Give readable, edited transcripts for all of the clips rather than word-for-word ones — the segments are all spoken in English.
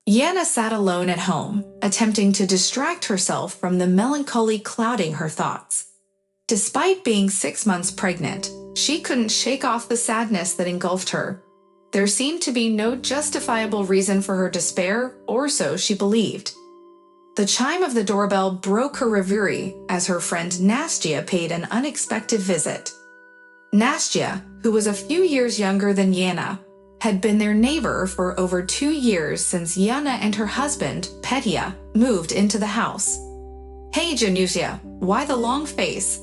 Yana sat alone at home, attempting to distract herself from the melancholy clouding her thoughts. Despite being 6 months pregnant, she couldn't shake off the sadness that engulfed her. There seemed to be no justifiable reason for her despair, or so she believed. The chime of the doorbell broke her reverie as her friend Nastya paid an unexpected visit. Nastya, who was a few years younger than Yana, had been their neighbor for over 2 years since Yana and her husband, Petya, moved into the house. "Hey, Janusia, why the long face?"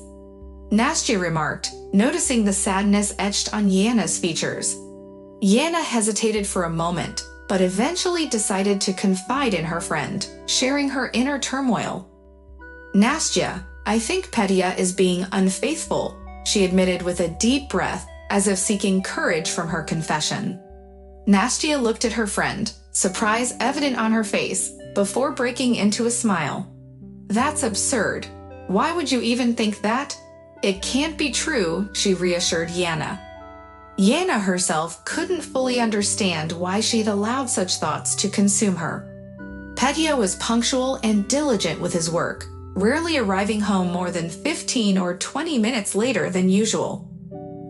Nastya remarked, noticing the sadness etched on Yana's features. Yana hesitated for a moment, but eventually decided to confide in her friend, sharing her inner turmoil. "Nastya, I think Petya is being unfaithful," she admitted with a deep breath, as if seeking courage from her confession. Nastya looked at her friend, surprise evident on her face, before breaking into a smile. "That's absurd. Why would you even think that?" "It can't be true," she reassured Yana. Yana herself couldn't fully understand why she had allowed such thoughts to consume her. Petya was punctual and diligent with his work, rarely arriving home more than 15 or 20 minutes later than usual.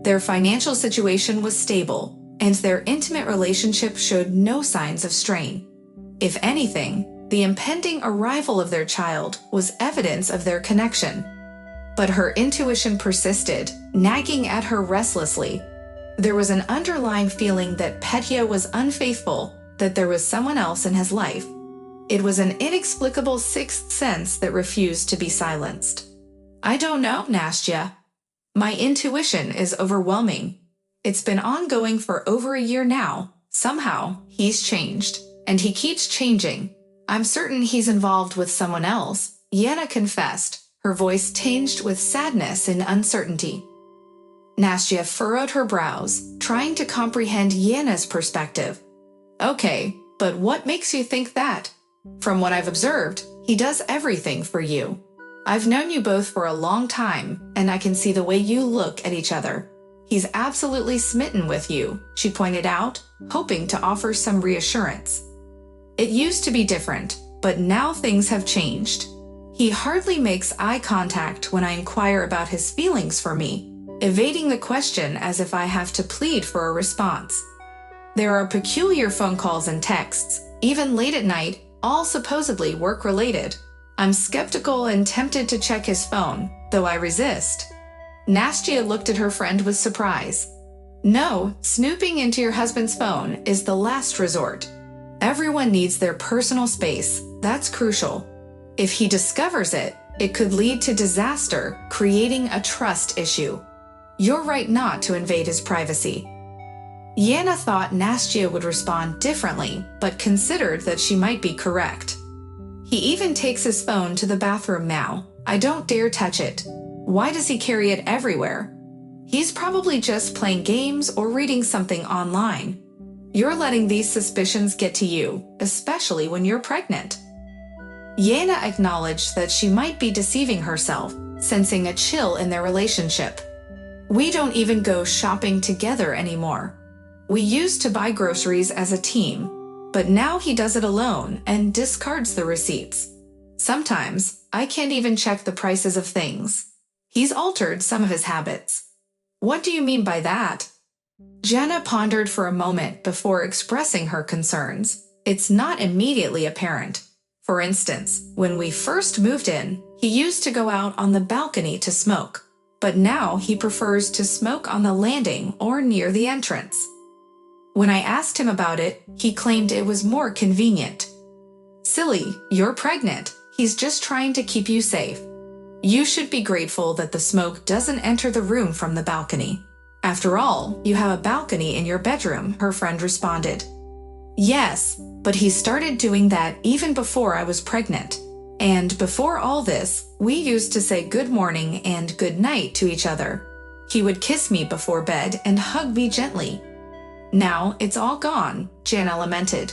Their financial situation was stable, and their intimate relationship showed no signs of strain. If anything, the impending arrival of their child was evidence of their connection. But her intuition persisted, nagging at her restlessly. There was an underlying feeling that Petya was unfaithful, that there was someone else in his life. It was an inexplicable sixth sense that refused to be silenced. "I don't know, Nastya. My intuition is overwhelming. It's been ongoing for over a year now. Somehow, he's changed, and he keeps changing. I'm certain he's involved with someone else," Yana confessed, her voice tinged with sadness and uncertainty. Nastya furrowed her brows, trying to comprehend Yana's perspective. "Okay, but what makes you think that? From what I've observed, he does everything for you. I've known you both for a long time, and I can see the way you look at each other. He's absolutely smitten with you," she pointed out, hoping to offer some reassurance. "It used to be different, but now things have changed. He hardly makes eye contact when I inquire about his feelings for me, evading the question as if I have to plead for a response. There are peculiar phone calls and texts, even late at night, all supposedly work-related. I'm skeptical and tempted to check his phone, though I resist." Nastya looked at her friend with surprise. "No, snooping into your husband's phone is the last resort. Everyone needs their personal space, that's crucial. If he discovers it, it could lead to disaster, creating a trust issue. You're right not to invade his privacy." Yana thought Nastya would respond differently, but considered that she might be correct. "He even takes his phone to the bathroom now. I don't dare touch it. Why does he carry it everywhere? He's probably just playing games or reading something online. You're letting these suspicions get to you, especially when you're pregnant." Yana acknowledged that she might be deceiving herself, sensing a chill in their relationship. "We don't even go shopping together anymore. We used to buy groceries as a team, but now he does it alone and discards the receipts. Sometimes, I can't even check the prices of things. He's altered some of his habits." "What do you mean by that?" Jana pondered for a moment before expressing her concerns. "It's not immediately apparent. For instance, when we first moved in, he used to go out on the balcony to smoke, but now he prefers to smoke on the landing or near the entrance. When I asked him about it, he claimed it was more convenient." "Silly, you're pregnant. He's just trying to keep you safe. You should be grateful that the smoke doesn't enter the room from the balcony. After all, you have a balcony in your bedroom," her friend responded. "Yes, but he started doing that even before I was pregnant. And before all this, we used to say good morning and good night to each other. He would kiss me before bed and hug me gently. Now it's all gone," Jana lamented.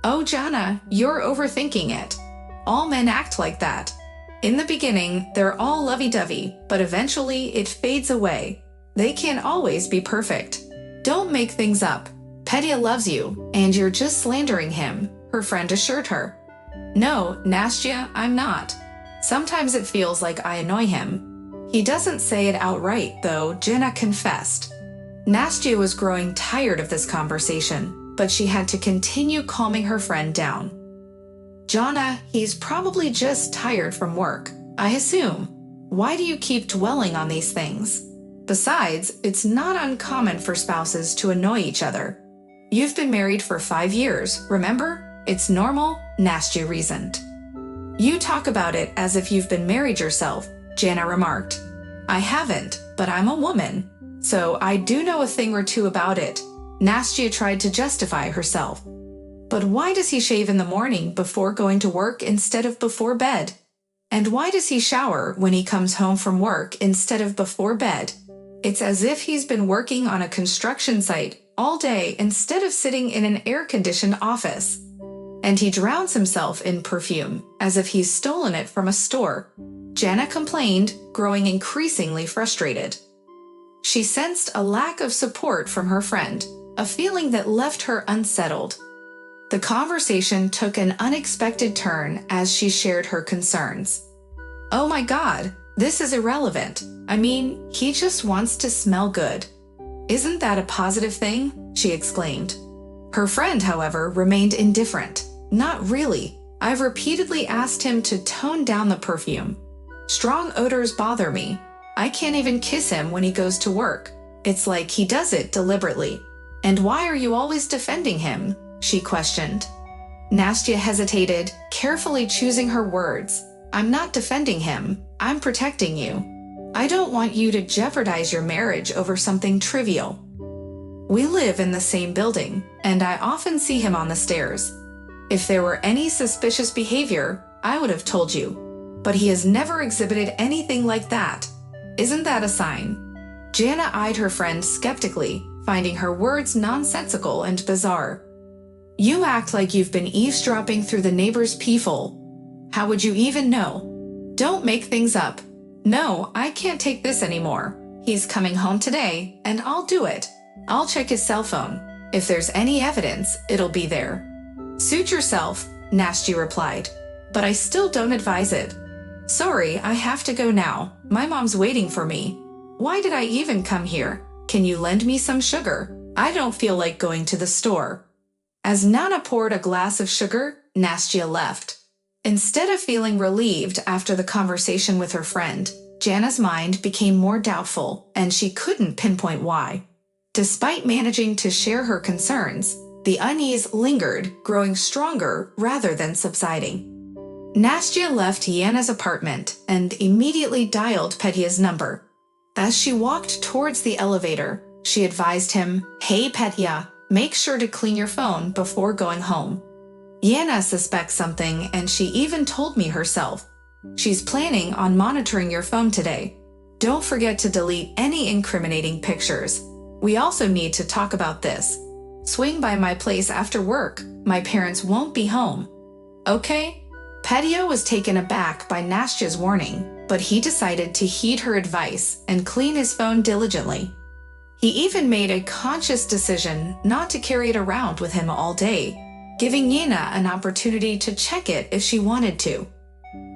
"Oh, Jana, you're overthinking it. All men act like that. In the beginning, they're all lovey-dovey, but eventually it fades away. They can't always be perfect. Don't make things up. Petya loves you, and you're just slandering him. her friend assured her. No, Nastya, I'm not. Sometimes it feels like I annoy him. He doesn't say it outright, though, Jenna confessed. Nastya was growing tired of this conversation, but she had to continue calming her friend down. Jana, he's probably just tired from work, I assume. Why do you keep dwelling on these things? Besides, it's not uncommon for spouses to annoy each other. You've been married for 5 years, remember? It's normal, Nastya reasoned. You talk about it as if you've been married yourself, Jana remarked. I haven't, but I'm a woman, so I do know a thing or two about it. Nastya tried to justify herself. But why does he shave in the morning before going to work instead of before bed? And why does he shower when he comes home from work instead of before bed? It's as if he's been working on a construction site all day instead of sitting in an air-conditioned office. And he drowns himself in perfume, as if he's stolen it from a store. Jana complained, growing increasingly frustrated. She sensed a lack of support from her friend, a feeling that left her unsettled. The conversation took an unexpected turn as she shared her concerns. Oh my God, this is irrelevant. I mean, he just wants to smell good. Isn't that a positive thing? She exclaimed. Her friend, however, remained indifferent. Not really. I've repeatedly asked him to tone down the perfume. Strong odors bother me. I can't even kiss him when he goes to work. It's like he does it deliberately. And why are you always defending him? She questioned. Nastya hesitated, carefully choosing her words. I'm not defending him. I'm protecting you. I don't want you to jeopardize your marriage over something trivial. We live in the same building, and I often see him on the stairs. If there were any suspicious behavior, I would have told you. But he has never exhibited anything like that. Isn't that a sign? Jana eyed her friend skeptically, finding her words nonsensical and bizarre. You act like you've been eavesdropping through the neighbor's peephole. How would you even know? Don't make things up. No, I can't take this anymore. He's coming home today, and I'll do it. I'll check his cell phone. If there's any evidence, it'll be there. Suit yourself, Nastya replied. But I still don't advise it. Sorry, I have to go now. My mom's waiting for me. Why did I even come here? Can you lend me some sugar? I don't feel like going to the store. As Nana poured a glass of sugar, Nastya left. Instead of feeling relieved after the conversation with her friend, Jana's mind became more doubtful, and she couldn't pinpoint why. Despite managing to share her concerns, the unease lingered, growing stronger rather than subsiding. Nastya left Jana's apartment and immediately dialed Petya's number. As she walked towards the elevator, she advised him, Hey Petya, make sure to clean your phone before going home. Jana suspects something, and she even told me herself. She's planning on monitoring your phone today. Don't forget to delete any incriminating pictures. We also need to talk about this. Swing by my place after work. My parents won't be home. Okay? Petya was taken aback by Nastya's warning, but he decided to heed her advice and clean his phone diligently. He even made a conscious decision not to carry it around with him all day, giving Jana an opportunity to check it if she wanted to.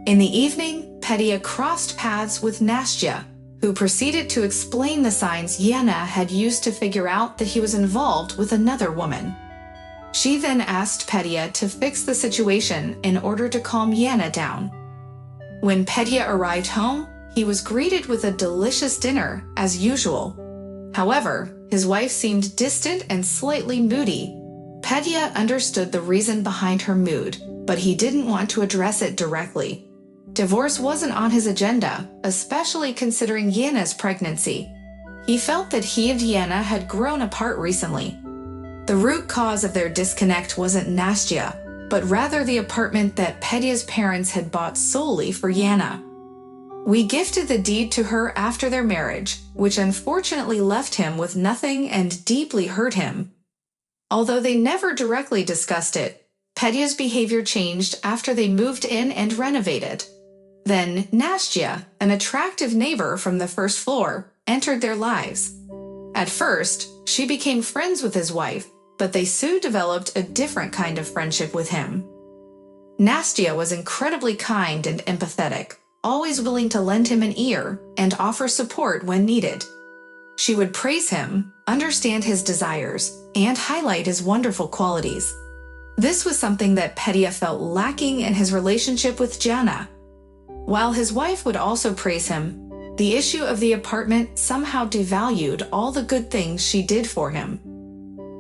In the evening, Petya crossed paths with Nastya, who proceeded to explain the signs Jana had used to figure out that he was involved with another woman. She then asked Petya to fix the situation in order to calm Jana down. When Petya arrived home, he was greeted with a delicious dinner, as usual. However, his wife seemed distant and slightly moody. Petya understood the reason behind her mood, but he didn't want to address it directly. Divorce wasn't on his agenda, especially considering Jana's pregnancy. He felt that he and Jana had grown apart recently. The root cause of their disconnect wasn't Nastya, but rather the apartment that Petya's parents had bought solely for Jana. We gifted the deed to her after their marriage, which unfortunately left him with nothing and deeply hurt him. Although they never directly discussed it, Petya's behavior changed after they moved in and renovated. Then Nastya, an attractive neighbor from the first floor, entered their lives. At first, she became friends with his wife, but they soon developed a different kind of friendship with him. Nastya was incredibly kind and empathetic, always willing to lend him an ear and offer support when needed. She would praise him, understand his desires, and highlight his wonderful qualities. This was something that Petya felt lacking in his relationship with Jana. While his wife would also praise him, the issue of the apartment somehow devalued all the good things she did for him.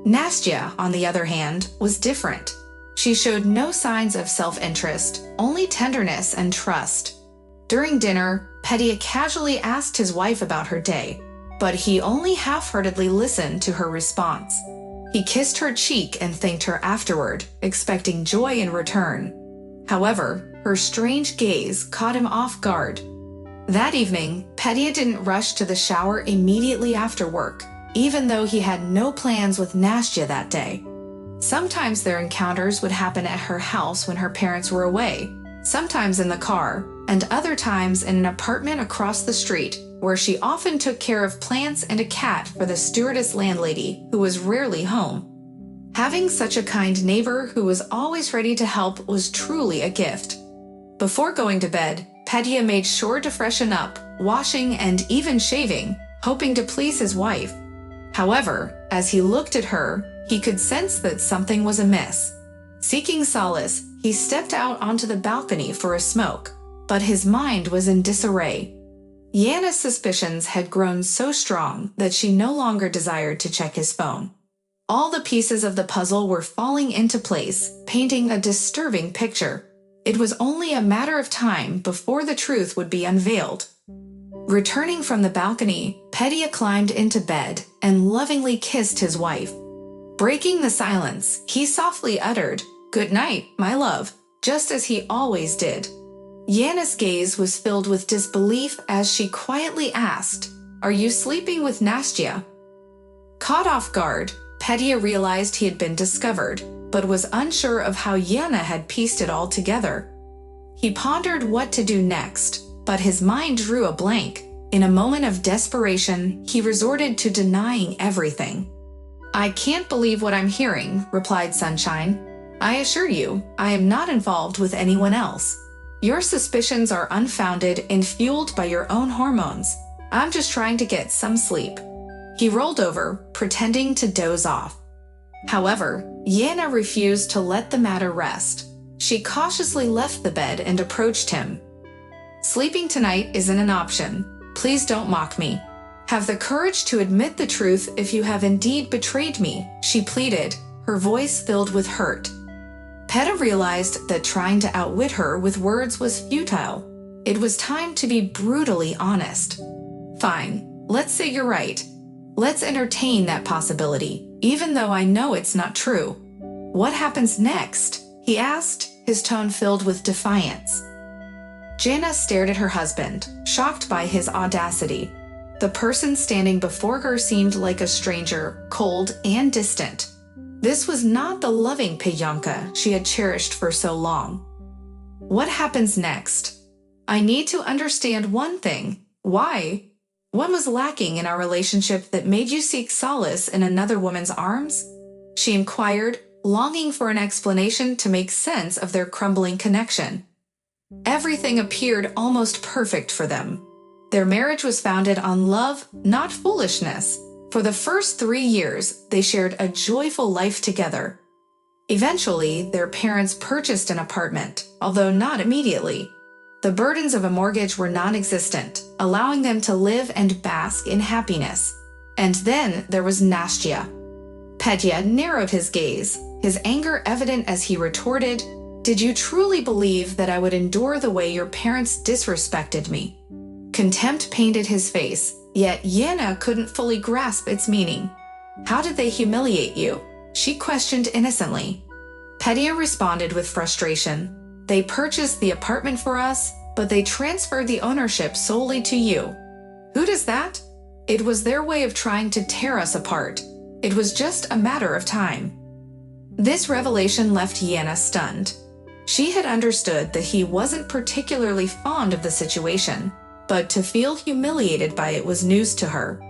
Nastya, on the other hand, was different. She showed no signs of self-interest, only tenderness and trust. During dinner, Petya casually asked his wife about her day, but he only half-heartedly listened to her response. He kissed her cheek and thanked her afterward, expecting joy in return. However, her strange gaze caught him off guard. That evening, Petya didn't rush to the shower immediately after work, even though he had no plans with Nastya that day. Sometimes their encounters would happen at her house when her parents were away, sometimes in the car, and other times in an apartment across the street, where she often took care of plants and a cat for the stewardess landlady who was rarely home. Having such a kind neighbor who was always ready to help was truly a gift. Before going to bed, Petya made sure to freshen up, washing and even shaving, hoping to please his wife. However, as he looked at her, he could sense that something was amiss. Seeking solace, he stepped out onto the balcony for a smoke, but his mind was in disarray. Yana's suspicions had grown so strong that she no longer desired to check his phone. All the pieces of the puzzle were falling into place, painting a disturbing picture. It was only a matter of time before the truth would be unveiled. Returning from the balcony, Petya climbed into bed and lovingly kissed his wife. Breaking the silence, he softly uttered, "Good night, my love," just as he always did. Yana's gaze was filled with disbelief as she quietly asked, "Are you sleeping with Nastya?" Caught off guard, Petya realized he had been discovered, but was unsure of how Yana had pieced it all together. He pondered what to do next, but his mind drew a blank. In a moment of desperation, he resorted to denying everything. "I can't believe what I'm hearing," replied Sunshine. "I assure you, I am not involved with anyone else. Your suspicions are unfounded and fueled by your own hormones. I'm just trying to get some sleep." He rolled over, pretending to doze off. However, Yana refused to let the matter rest. She cautiously left the bed and approached him. "Sleeping tonight isn't an option. Please don't mock me. Have the courage to admit the truth if you have indeed betrayed me," she pleaded, her voice filled with hurt. Petya realized that trying to outwit her with words was futile. It was time to be brutally honest. "Fine, let's say you're right. Let's entertain that possibility, even though I know it's not true. What happens next?" he asked, his tone filled with defiance. Jana stared at her husband, shocked by his audacity. The person standing before her seemed like a stranger, cold and distant. This was not the loving Peyonka she had cherished for so long. "What happens next? I need to understand one thing. Why? What was lacking in our relationship that made you seek solace in another woman's arms?" she inquired, longing for an explanation to make sense of their crumbling connection. Everything appeared almost perfect for them. Their marriage was founded on love, not foolishness. For the first 3 years, they shared a joyful life together. Eventually, their parents purchased an apartment, although not immediately. The burdens of a mortgage were non-existent, allowing them to live and bask in happiness. And then there was Nastya. Petya narrowed his gaze, his anger evident as he retorted, "Did you truly believe that I would endure the way your parents disrespected me?" Contempt painted his face, yet Yana couldn't fully grasp its meaning. "How did they humiliate you?" she questioned innocently. Petya responded with frustration. "They purchased the apartment for us, but they transferred the ownership solely to you." "Who does that?" "It was their way of trying to tear us apart. It was just a matter of time." This revelation left Yana stunned. She had understood that he wasn't particularly fond of the situation, but to feel humiliated by it was news to her.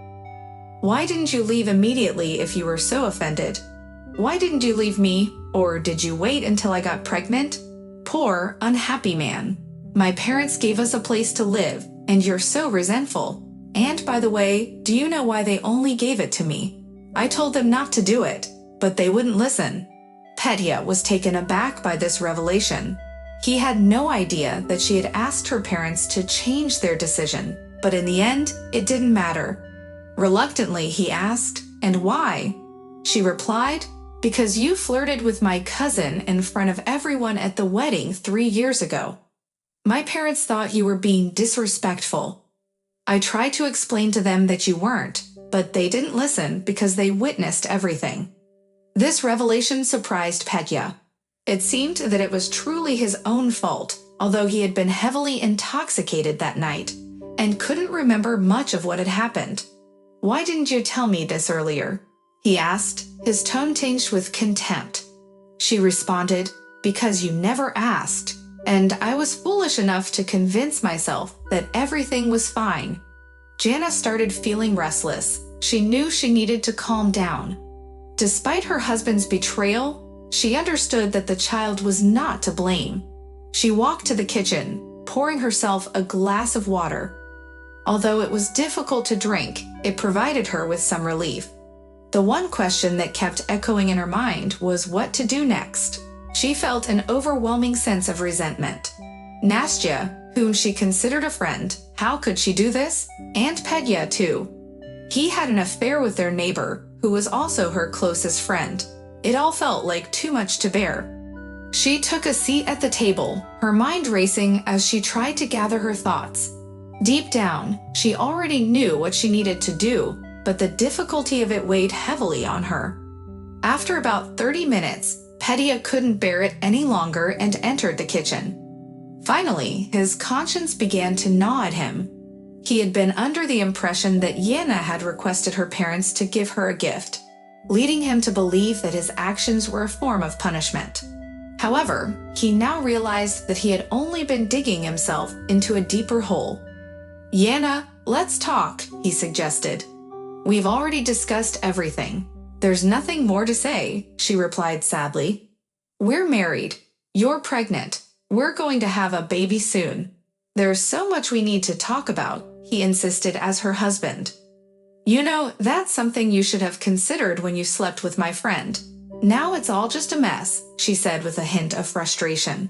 "Why didn't you leave immediately if you were so offended?" Why didn't you leave me? Or did you wait until I got pregnant? Poor, unhappy man. My parents gave us a place to live, and you're so resentful. And by the way, do you know why they only gave it to me? I told them not to do it, but they wouldn't listen. Petya was taken aback by this revelation. He had no idea that she had asked her parents to change their decision, but in the end, it didn't matter. Reluctantly, he asked, "And why?" She replied, "Because you flirted with my cousin in front of everyone at the wedding 3 years ago. My parents thought you were being disrespectful. I tried to explain to them that you weren't, but they didn't listen because they witnessed everything." This revelation surprised Petya. It seemed that it was truly his own fault, although he had been heavily intoxicated that night and couldn't remember much of what had happened. "Why didn't you tell me this earlier?" he asked, his tone tinged with contempt. She responded, "Because you never asked, and I was foolish enough to convince myself that everything was fine." Jana started feeling restless. She knew she needed to calm down. Despite her husband's betrayal, she understood that the child was not to blame. She walked to the kitchen, pouring herself a glass of water. Although it was difficult to drink, it provided her with some relief. The one question that kept echoing in her mind was what to do next. She felt an overwhelming sense of resentment. Nastya, whom she considered a friend, how could she do this? And Petya, too. He had an affair with their neighbor, who was also her closest friend. It all felt like too much to bear. She took a seat at the table, her mind racing as she tried to gather her thoughts. Deep down, she already knew what she needed to do, but the difficulty of it weighed heavily on her. After about 30 minutes, Petya couldn't bear it any longer and entered the kitchen. Finally, his conscience began to gnaw at him. He had been under the impression that Jana had requested her parents to give her a gift, leading him to believe that his actions were a form of punishment. However, he now realized that he had only been digging himself into a deeper hole. "Jana, let's talk," he suggested. "We've already discussed everything. There's nothing more to say," she replied sadly. "We're married. You're pregnant. We're going to have a baby soon. There's so much we need to talk about," he insisted as her husband. "You know, that's something you should have considered when you slept with my friend. Now it's all just a mess," she said with a hint of frustration.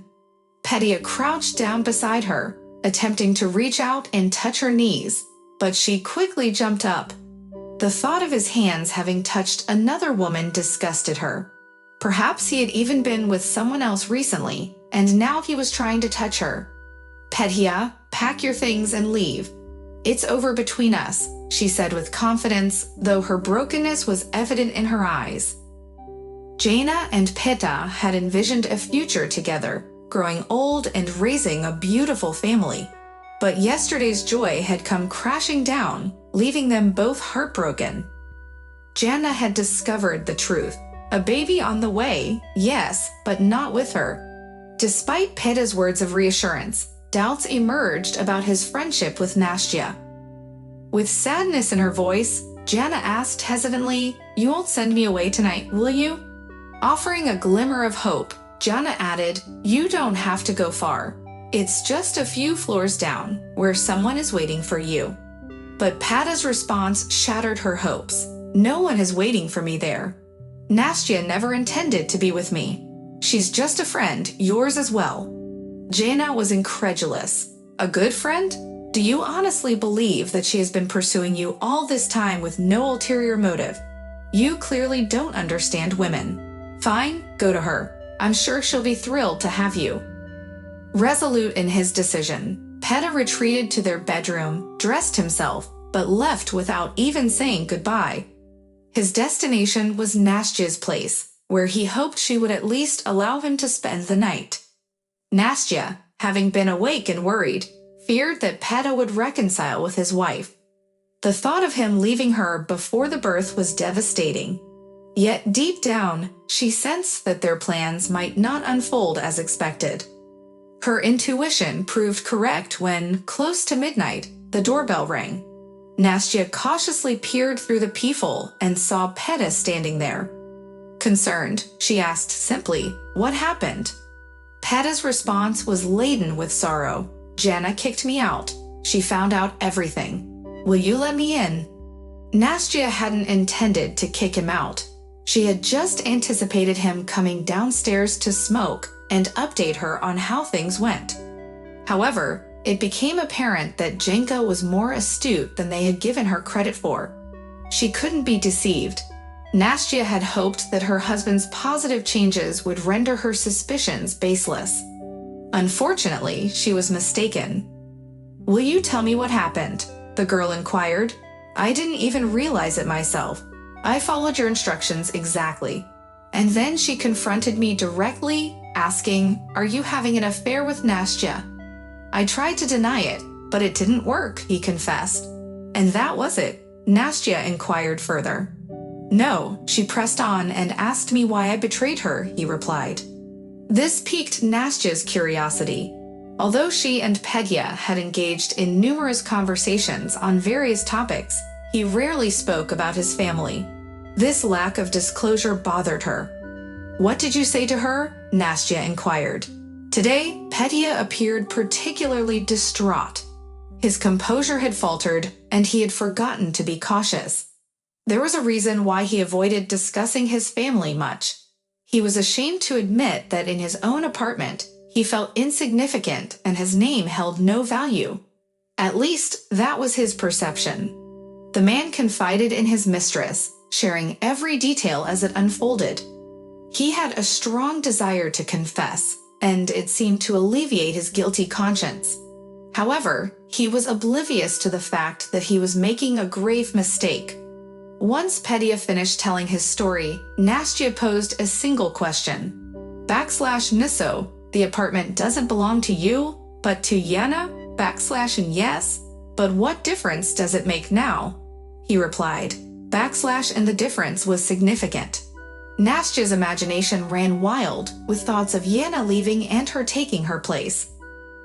Petya crouched down beside her, attempting to reach out and touch her knees, but she quickly jumped up. The thought of his hands having touched another woman disgusted her. Perhaps he had even been with someone else recently, and now he was trying to touch her. "Petya, pack your things and leave. It's over between us," she said with confidence, though her brokenness was evident in her eyes. Jana and Petya had envisioned a future together, growing old and raising a beautiful family. But yesterday's joy had come crashing down, leaving them both heartbroken. Jana had discovered the truth. A baby on the way, yes, but not with her. Despite Petya's words of reassurance, doubts emerged about his friendship with Nastya. With sadness in her voice, Jana asked hesitantly, "You won't send me away tonight, will you?" Offering a glimmer of hope, Jana added, "You don't have to go far. It's just a few floors down, where someone is waiting for you." But Petya's response shattered her hopes. "No one is waiting for me there. Nastya never intended to be with me. She's just a friend, yours as well." Jana was incredulous. "A good friend? Do you honestly believe that she has been pursuing you all this time with no ulterior motive? You clearly don't understand women. Fine, go to her. I'm sure she'll be thrilled to have you." Resolute in his decision, Petya retreated to their bedroom, dressed himself, but left without even saying goodbye. His destination was Nastya's place, where he hoped she would at least allow him to spend the night. Nastya, having been awake and worried, feared that Petya would reconcile with his wife. The thought of him leaving her before the birth was devastating. Yet deep down, she sensed that their plans might not unfold as expected. Her intuition proved correct when, close to midnight, the doorbell rang. Nastya cautiously peered through the peephole and saw Petya standing there. Concerned, she asked simply, "What happened?" Peta's response was laden with sorrow. "Jana kicked me out. She found out everything. Will you let me in?" Nastya hadn't intended to kick him out. She had just anticipated him coming downstairs to smoke and update her on how things went. However, it became apparent that Jenka was more astute than they had given her credit for. She couldn't be deceived. Nastya had hoped that her husband's positive changes would render her suspicions baseless. Unfortunately, she was mistaken. "Will you tell me what happened?" the girl inquired. "I didn't even realize it myself. I followed your instructions exactly." And then she confronted me directly, asking, "Are you having an affair with Nastya?" I tried to deny it, but it didn't work, he confessed. "And that was it?" Nastya inquired further. "No," she pressed on and asked me why I betrayed her, he replied. This piqued Nastya's curiosity. Although she and Petya had engaged in numerous conversations on various topics, he rarely spoke about his family. This lack of disclosure bothered her. "What did you say to her?" Nastya inquired. Today, Petya appeared particularly distraught. His composure had faltered, and he had forgotten to be cautious. There was a reason why he avoided discussing his family much. He was ashamed to admit that in his own apartment, he felt insignificant and his name held no value. At least, that was his perception. The man confided in his mistress, sharing every detail as it unfolded. He had a strong desire to confess, and it seemed to alleviate his guilty conscience. However, he was oblivious to the fact that he was making a grave mistake. Once Petya finished telling his story, Nastya posed a single question. /Niso, the apartment doesn't belong to you, but to Yana? And yes, but what difference does it make now? He replied. And the difference was significant. Nastya's imagination ran wild with thoughts of Yana leaving and her taking her place.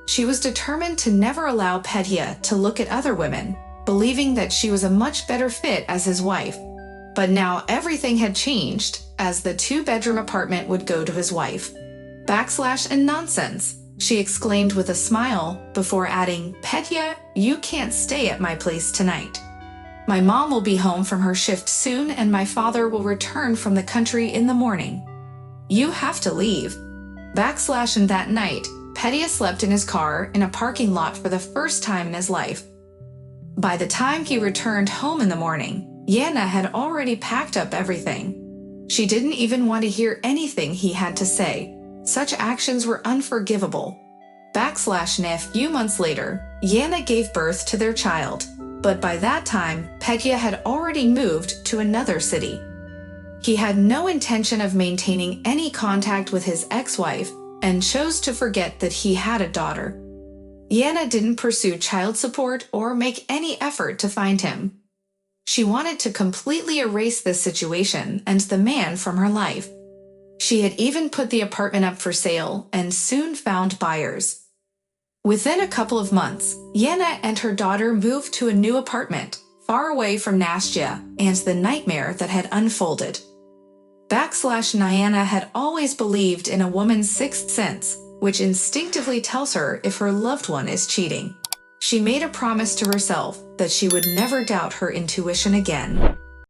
She was determined to never allow Petya to look at other women, believing that she was a much better fit as his wife. But now everything had changed, as the two-bedroom apartment would go to his wife. And nonsense, she exclaimed with a smile, before adding, "Petya, you can't stay at my place tonight. My mom will be home from her shift soon and my father will return from the country in the morning. You have to leave." And that night, Petya slept in his car in a parking lot for the first time in his life. By the time he returned home in the morning, Yana had already packed up everything. She didn't even want to hear anything he had to say. Such actions were unforgivable. A few months later, Yana gave birth to their child, but by that time, Petya had already moved to another city. He had no intention of maintaining any contact with his ex-wife and chose to forget that he had a daughter. Yana didn't pursue child support or make any effort to find him. She wanted to completely erase this situation and the man from her life. She had even put the apartment up for sale and soon found buyers. Within a couple of months, Yana and her daughter moved to a new apartment, far away from Nastya and the nightmare that had unfolded. Nyana had always believed in a woman's sixth sense, which instinctively tells her if her loved one is cheating. She made a promise to herself that she would never doubt her intuition again.